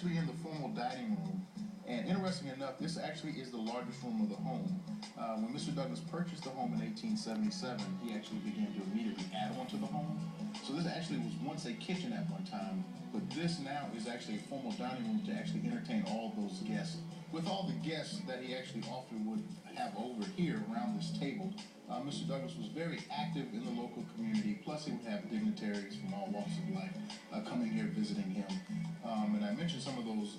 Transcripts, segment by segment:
actually in the formal dining room, and interesting enough, this actually is the largest room of the home. When Mr. Douglas purchased the home in 1877, he actually began to immediately add on to the home. So this actually was once a kitchen at one time, but this now is actually a formal dining room to actually entertain all those guests. With all the guests that he actually often would have over here around this table, Mr. Douglas was very active in the local community, plus he would have dignitaries from all walks of life coming here visiting him. And I mentioned some of those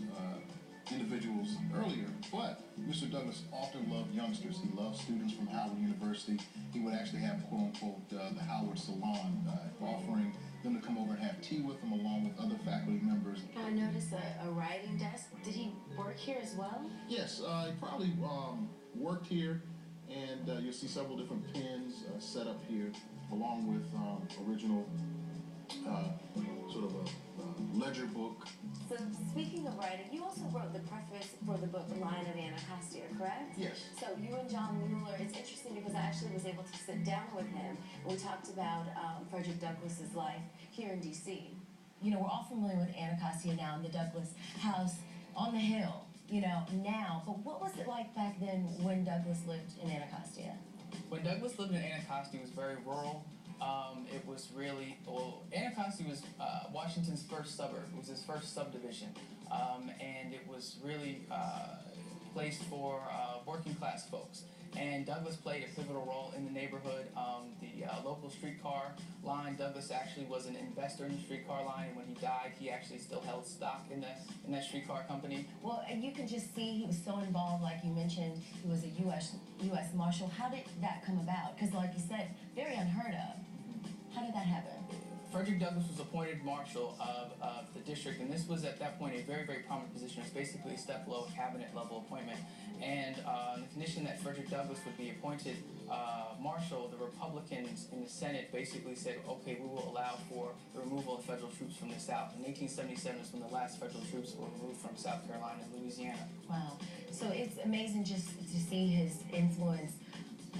individuals earlier, but Mr. Douglas often loved youngsters. He loved students from Howard University. He would actually have, quote-unquote, the Howard Salon, offering them to come over and have tea with him along with other faculty members. I noticed a writing desk. Did he work here as well? Yes, he probably worked here, and you'll see several different pens set up here, along with original sort of a ledger book. So speaking of writing, you also wrote the preface for the book Lion of Anacostia, correct? Yes. So you and John Mueller, it's interesting because I actually was able to sit down with him and we talked about Frederick Douglass's life here in D.C. You know, we're all familiar with Anacostia now and the Douglas house on the hill, you know, now. But what was it like back then when Douglas lived in Anacostia? When Douglas lived in Anacostia, it was very rural. It was really, well, Anacostia was Washington's first suburb. It was his first subdivision. And it was really placed for working class folks. And Douglas played a pivotal role in the neighborhood. The local streetcar line, Douglas actually was an investor in the streetcar line, and when he died, he actually still held stock in that streetcar company. Well, and you can just see he was so involved, like you mentioned, he was a U.S. Marshal. How did that come about? Because like you said, very unheard of. How did that happen? Frederick Douglass was appointed marshal of the district, and this was at that point a very, very prominent position. It was basically a step below cabinet level appointment. And the condition that Frederick Douglass would be appointed marshal, the Republicans in the Senate basically said, okay, we will allow for the removal of federal troops from the South. In 1877 is when the last federal troops were removed from South Carolina and Louisiana. Wow. So it's amazing just to see his influence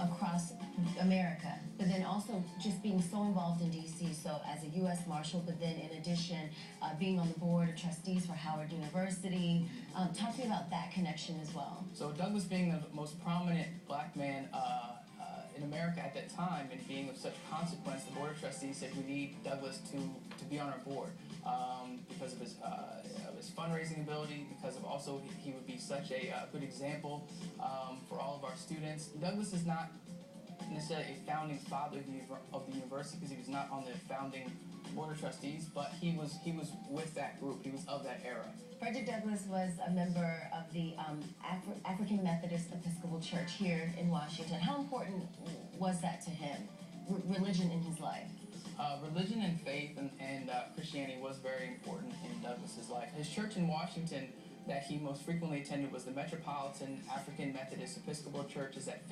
across America, but then also just being so involved in D.C., so as a U.S. Marshal, but then in addition, being on the board of trustees for Howard University. Talk to me about that connection as well. So Douglas being the most prominent black man in America at that time and being of such consequence, the board of trustees said we need Douglas to be on our board because of his fundraising ability, because of also he would be such a good example for all of our students. Douglas is not necessarily a founding father of the university because he was not on the founding board of trustees, but he was with that group. He was of that era. Frederick Douglass was a member of the African Methodist Episcopal Church here in Washington. How important was that to him, religion in his life? Religion and faith and Christianity was very important in Douglas's life. His church in Washington that he most frequently attended was the Metropolitan African Methodist Episcopal Church. Is at